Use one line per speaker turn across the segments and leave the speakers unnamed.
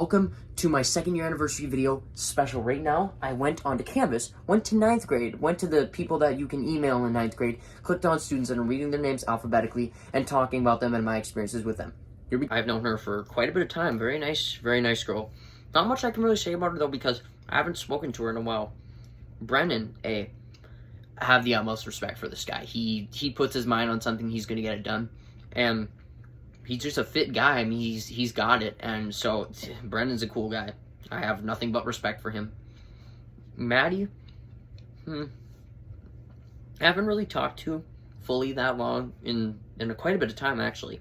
Welcome to my second year anniversary video special. Right now, I went onto Canvas, went to ninth grade, went to the people that you can email in ninth grade, clicked on students and I'm reading their names alphabetically and talking about them and my experiences with them. I've known her for quite a bit of time. Very nice girl. Not much I can really say about her though because I haven't spoken to her in a while. Brennan, I have the utmost respect for this guy. He puts his mind on something, he's gonna get it done. And he's just a fit guy. I mean, he's got it, and so Brendan's a cool guy. I have nothing but respect for him. Maddie, I haven't really talked to fully that long in quite a bit of time actually.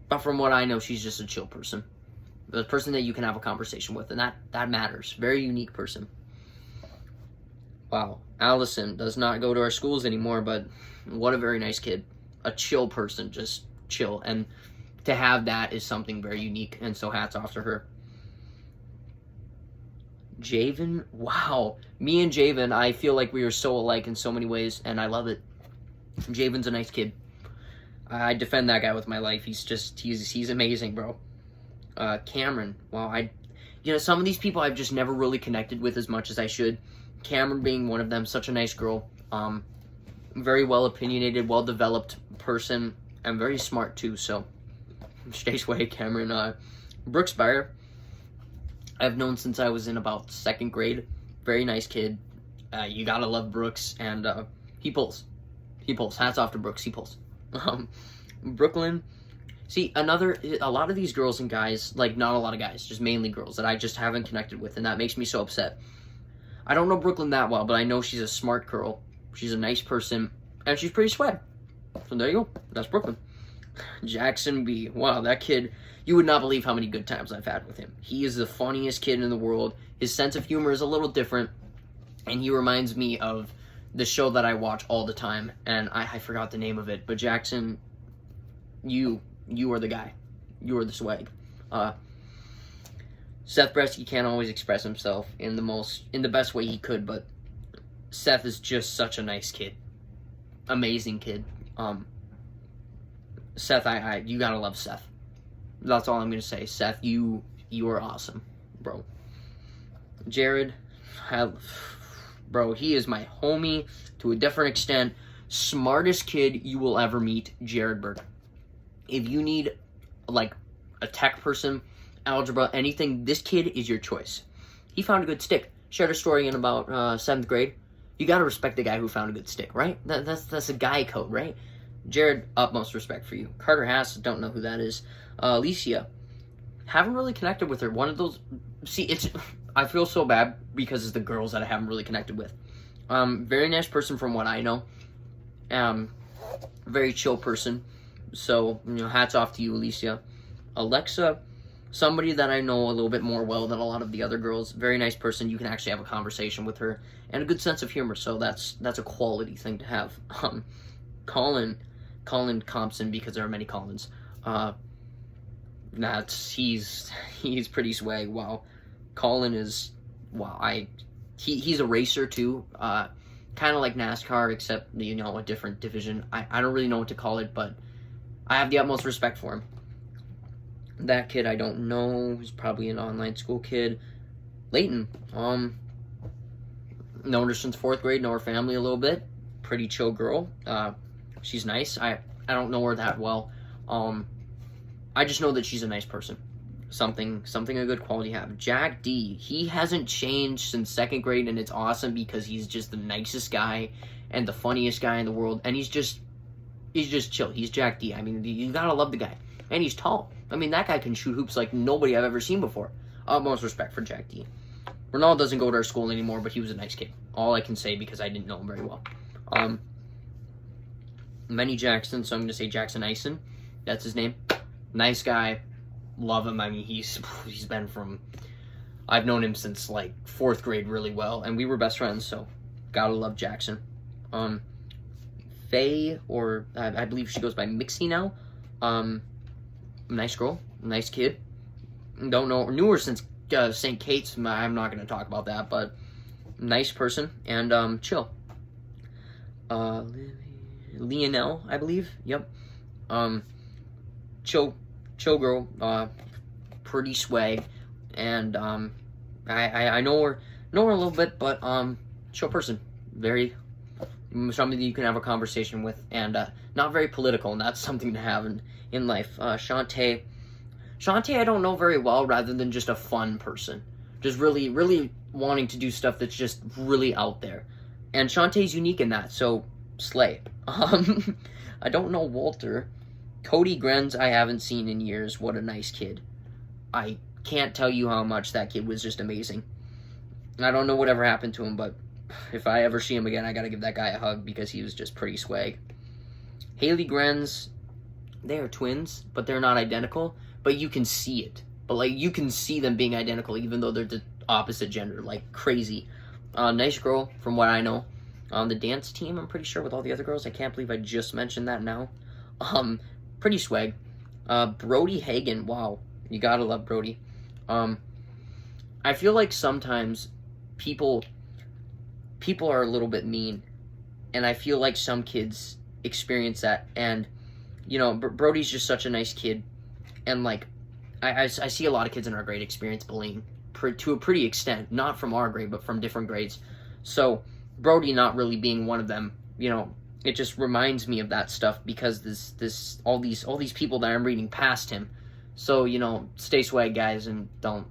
But from what I know, she's just a chill person, the person that you can have a conversation with, and that matters. Very unique person. Wow, Allison does not go to our schools anymore, but what a very nice kid, a chill person, just chill. And to have that is something very unique, and so hats off to her. Javen, wow. Me and Javen, I feel like we are so alike in so many ways, and I love it. Javen's a nice kid. I defend that guy with my life. He's amazing, bro. Cameron, wow. Some of these people I've just never really connected with as much as I should. Cameron being one of them, such a nice girl. Very well opinionated, well developed person, and very smart too, so Stays away, Cameron. Brooks Byer, I've known since I was in about 2nd grade. Very nice kid. You gotta love Brooks, and he pulls. He pulls. Hats off to Brooks. He pulls. Brooklyn. See, a lot of these girls and guys, like not a lot of guys, just mainly girls that I just haven't connected with, and that makes me so upset. I don't know Brooklyn that well, but I know she's a smart girl. She's a nice person, and she's pretty swag. So there you go. That's Brooklyn. Jackson B. Wow, that kid, you would not believe how many good times I've had with him. He is the funniest kid in the world. His sense of humor is a little different, and he reminds me of the show that I watch all the time, and I forgot the name of it, but Jackson, you are the guy. You are the swag. Seth Bresky can't always express himself in the best way he could, but Seth is just such a nice kid. Amazing kid. Seth, you gotta love Seth. That's all I'm gonna say. Seth, you are awesome, bro. Jared, bro, he is my homie to a different extent. Smartest kid you will ever meet, Jared Bird. If you need, like, a tech person, algebra, anything, this kid is your choice. He found a good stick. Shared a story in about 7th grade. You gotta respect the guy who found a good stick, right? That's a guy code, right? Jared, utmost respect for you. Carter Hass, don't know who that is. Alicia, haven't really connected with her. One of those, I feel so bad because it's the girls that I haven't really connected with. Very nice person from what I know. Very chill person. So, hats off to you, Alicia. Alexa, somebody that I know a little bit more well than a lot of the other girls. Very nice person. You can actually have a conversation with her. And a good sense of humor, so that's a quality thing to have. Colin Compson, because there are many Collins. He's pretty swag. Wow. Colin is, wow, he's a racer too. Kind of like NASCAR, except, a different division. I don't really know what to call it, but I have the utmost respect for him. That kid I don't know. He's probably an online school kid. Leighton, known her since 4th grade, know her family a little bit. Pretty chill girl. She's nice. I don't know her that well. I just know that she's a nice person. Something a good quality to have. Jack D. He hasn't changed since 2nd grade, and it's awesome because he's just the nicest guy and the funniest guy in the world. And he's just chill. He's Jack D. I mean, you gotta love the guy. And he's tall. I mean, that guy can shoot hoops like nobody I've ever seen before. Utmost respect for Jack D. Ronaldo doesn't go to our school anymore, but he was a nice kid. All I can say because I didn't know him very well. Manny Jackson, so I'm going to say Jackson Ison. That's his name. Nice guy. Love him. I mean, he's been I've known him since, like, 4th grade really well, and we were best friends, so gotta love Jackson. Faye, or I believe she goes by Mixie now. Nice girl. Nice kid. Don't know. Knew her since St. Kate's. I'm not going to talk about that, but nice person, and chill. Leonelle, I believe. Yep. Chill girl. Pretty swag. and I know her a little bit, but chill person, very somebody that you can have a conversation with, and not very political, and that's something to have in life. Shantae, I don't know very well, rather than just a fun person, just really wanting to do stuff that's just really out there, and Shantae's unique in that, so slay. I don't know Walter. Cody Grenz I haven't seen in years. What a nice kid. I can't tell you how much that kid was just amazing. I don't know whatever happened to him, but if I ever see him again, I gotta give that guy a hug because he was just pretty swag. Haley Grenz, they are twins, but they're not identical, but you can see it. But, like, you can see them being identical, even though they're the opposite gender, like, crazy. Nice girl, from what I know. On the dance team, I'm pretty sure, with all the other girls. I can't believe I just mentioned that now. Pretty swag. Brody Hagen, wow. You gotta love Brody. I feel like sometimes people are a little bit mean, and I feel like some kids experience that, and, you know, Brody's just such a nice kid, and, like, I see a lot of kids in our grade experience bullying to a pretty extent, not from our grade, but from different grades, so Brody not really being one of them, you know, it just reminds me of that stuff, because all these people that I'm reading past him, so, you know, stay swag, guys, and don't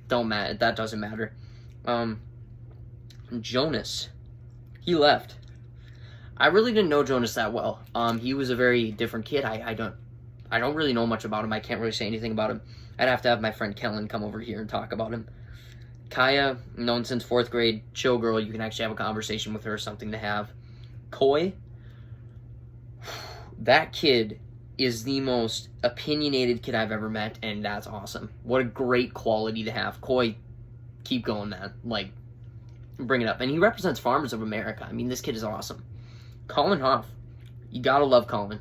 matter, that doesn't matter. Jonas, he left. I really didn't know Jonas that well. He was a very different kid. I don't really know much about him. I can't really say anything about him. I'd have to have my friend Kellen come over here and talk about him. Kaya, known since 4th grade, chill girl. You can actually have a conversation with her, something to have. Koi, that kid is the most opinionated kid I've ever met, and that's awesome. What a great quality to have. Koi, keep going, man. Like, bring it up. And he represents Farmers of America. I mean, this kid is awesome. Colin Hoff, you gotta love Colin.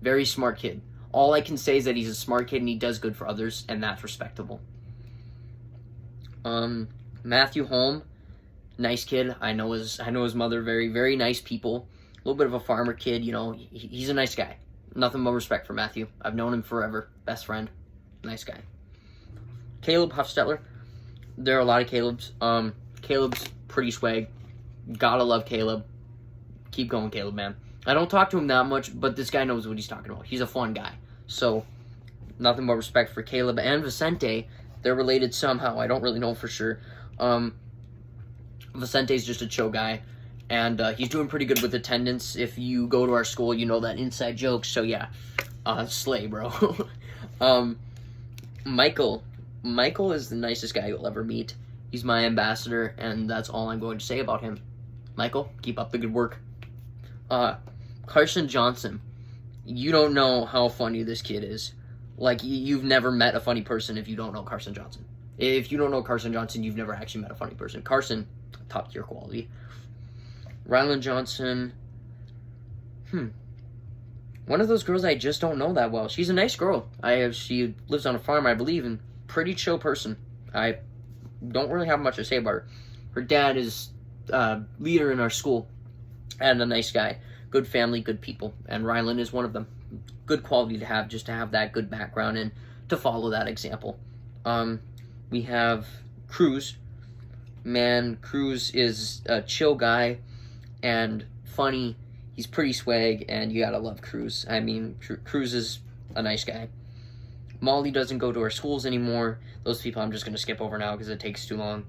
Very smart kid. All I can say is that he's a smart kid and he does good for others, and that's respectable. Matthew Holm, nice kid. I know his mother. Very, very nice people. A little bit of a farmer kid, you know. He's a nice guy. Nothing but respect for Matthew. I've known him forever. Best friend. Nice guy. Caleb Huffstetler. There are a lot of Calebs. Caleb's pretty swag. Gotta love Caleb. Keep going, Caleb, man. I don't talk to him that much, but this guy knows what he's talking about. He's a fun guy. So, nothing but respect for Caleb and Vicente. They're related somehow. I don't really know for sure. Vicente's just a chill guy. And he's doing pretty good with attendance. If you go to our school, you know that inside joke. So, yeah. Slay, bro. Michael. Michael is the nicest guy you'll ever meet. He's my ambassador, and that's all I'm going to say about him. Michael, keep up the good work. Carson Johnson. You don't know how funny this kid is. Like, you've never met a funny person if you don't know Carson Johnson. If you don't know Carson Johnson, you've never actually met a funny person. Carson, top tier quality. Rylan Johnson. One of those girls I just don't know that well. She's a nice girl. She lives on a farm, I believe, and pretty chill person. I don't really have much to say about her. Her dad is leader in our school and a nice guy. Good family, good people. And Rylan is one of them. Good quality to have, just to have that good background and to follow that example. We have Cruz. Man, Cruz is a chill guy and funny. He's pretty swag, and you gotta love Cruz. I mean, Cruz is a nice guy. Molly doesn't go to our schools anymore. Those people I'm just gonna skip over now because it takes too long.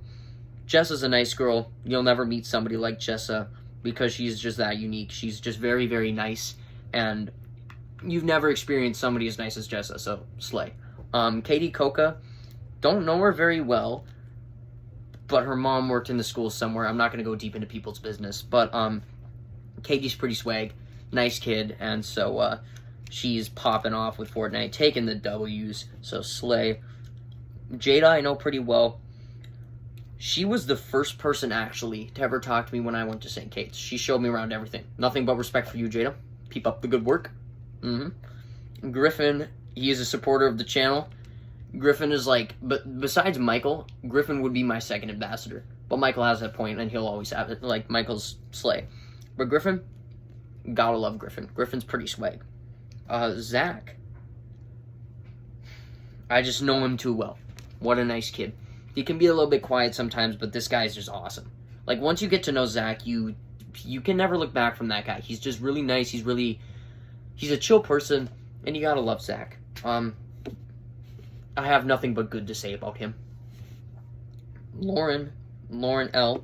Jessa's a nice girl. You'll never meet somebody like Jessa because she's just that unique. She's just very, very nice, and you've never experienced somebody as nice as Jessa, so slay. Katie Coca, don't know her very well, but her mom worked in the school somewhere. I'm not going to go deep into people's business, but Katie's pretty swag, nice kid, and so she's popping off with Fortnite, taking the W's, so slay. Jada I know pretty well. She was the first person, actually, to ever talk to me when I went to St. Kate's. She showed me around everything. Nothing but respect for you, Jada. Keep up the good work. Griffin, he is a supporter of the channel. Griffin is like, but besides Michael, Griffin would be my second ambassador. But Michael has that point, and he'll always have it. Like, Michael's slay. But Griffin, gotta love Griffin. Griffin's pretty swag. Zach, I just know him too well. What a nice kid. He can be a little bit quiet sometimes, but this guy's just awesome. Like, once you get to know Zach, you can never look back from that guy. He's just really nice. He's a chill person, and you gotta love Zach. I have nothing but good to say about him. Lauren L.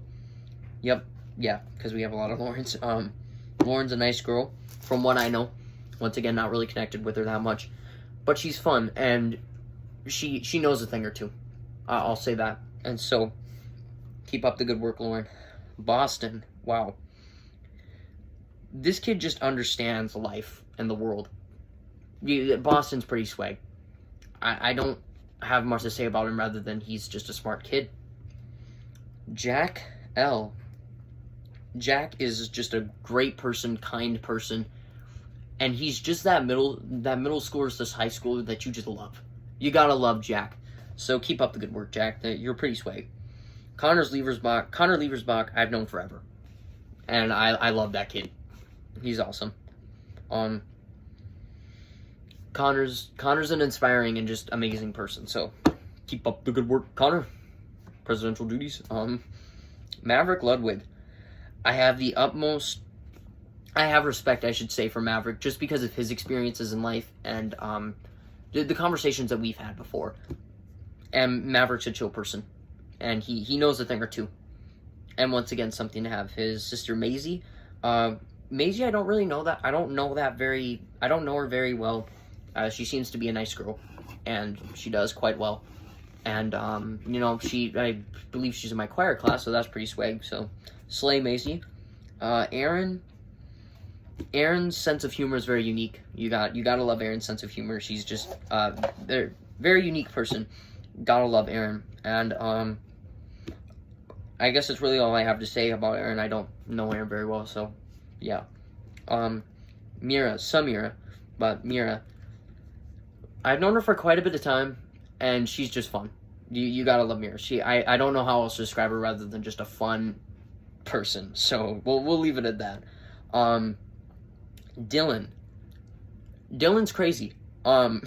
Yep, yeah, because we have a lot of Laurens. Lauren's a nice girl, from what I know. Once again, not really connected with her that much, but she's fun, and she knows a thing or two. I'll say that. And so, keep up the good work, Lauren. Boston, wow. This kid just understands life and the world. Boston's pretty swag. I don't have much to say about him rather than he's just a smart kid. Jack L. Jack is just a great person, kind person, and he's just that middle schooler to high schooler that you just love. You gotta love Jack. So keep up the good work, Jack. You're pretty swag. Connor Leversbach, I've known forever, and I love that kid. He's awesome. Connor's an inspiring and just amazing person. So keep up the good work, Connor. Presidential duties. Maverick Ludwig. I have respect, I should say, for Maverick just because of his experiences in life and the conversations that we've had before. And Maverick's a chill person, and he knows a thing or two. And once again, something to have. His sister Maisie. Maisie, I don't really know that. I don't know her very well. She seems to be a nice girl, and she does quite well. And, I believe she's in my choir class, so that's pretty swag. So, slay Maisie. Aaron's sense of humor is very unique. You gotta love Aaron's sense of humor. She's just, very unique person. Gotta love Aaron. And, I guess that's really all I have to say about Aaron. I don't know Aaron very well, so, yeah. Mira. I've known her for quite a bit of time, and she's just fun. You gotta love Mira. I don't know how else to describe her rather than just a fun person. So we'll leave it at that. Dylan's crazy. One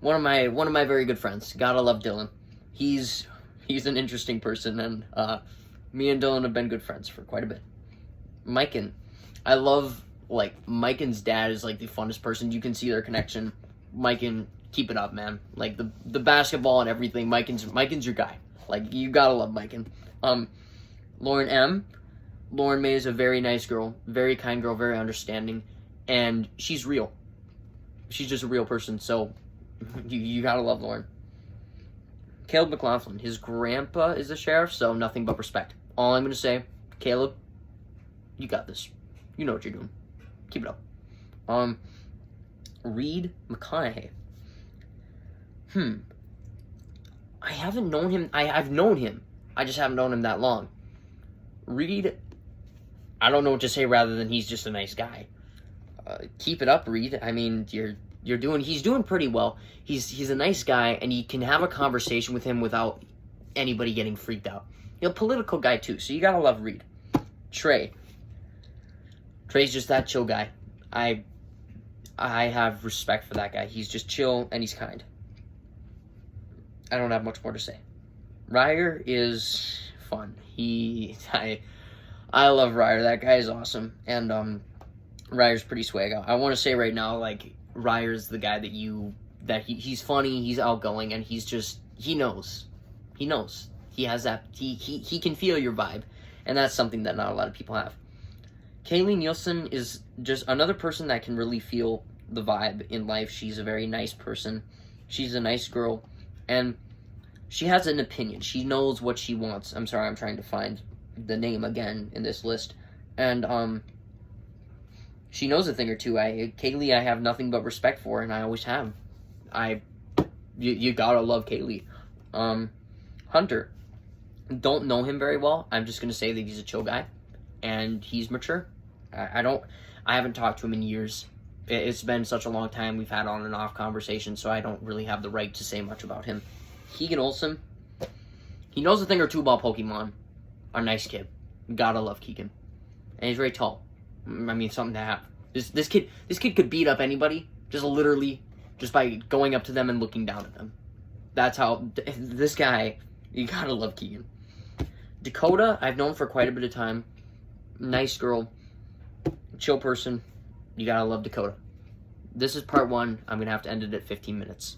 of my very good friends. Gotta love Dylan. He's an interesting person, and me and Dylan have been good friends for quite a bit. Miken. I love, Miken's dad is, the funnest person. You can see their connection. Miken, keep it up, man. The basketball and everything, Miken's your guy. You gotta love Miken. Lauren M. Lauren May is a very nice girl, very kind girl, very understanding, and she's real. She's just a real person, so you gotta love Lauren. Caleb McLaughlin, his grandpa is the sheriff, so nothing but respect. All I'm gonna say, Caleb, you got this. You know what you're doing. Keep it up. Reed McConaughey. I haven't known him. I've known him. I just haven't known him that long. Reed, I don't know what to say rather than he's just a nice guy. Keep it up, Reed. I mean, he's doing pretty well. He's a nice guy, and you can have a conversation with him without anybody getting freaked out. Political guy too, so you gotta love Reed. Trey's just that chill guy. I have respect for that guy. He's just chill and he's kind. I don't have much more to say. Ryer is fun. I love Ryer. That guy is awesome. And Ryer's pretty swag. I want to say right now, Ryer's the guy he's funny, he's outgoing, and he knows. He has that, he can feel your vibe, and that's something that not a lot of people have. Kaylee Nielsen is just another person that can really feel the vibe in life. She's a very nice person. She's a nice girl, and she has an opinion. She knows what she wants. I'm sorry, I'm trying to find the name again in this list. And she knows a thing or two. Kaylee, I have nothing but respect for, and I always have. You gotta love Kaylee. Hunter, don't know him very well. I'm just gonna say that he's a chill guy, and he's mature. I haven't talked to him in years. It's been such a long time. We've had on and off conversations, so I don't really have the right to say much about him. Keegan Olsen, he knows a thing or two about Pokemon. A nice kid. Gotta love Keegan. And he's very tall. I mean, something to have. This kid could beat up anybody, just by going up to them and looking down at them. That's how this guy. You gotta love Keegan. Dakota, I've known for quite a bit of time. Nice girl, chill person. You gotta love Dakota. This is part 1. I'm gonna have to end it at 15 minutes.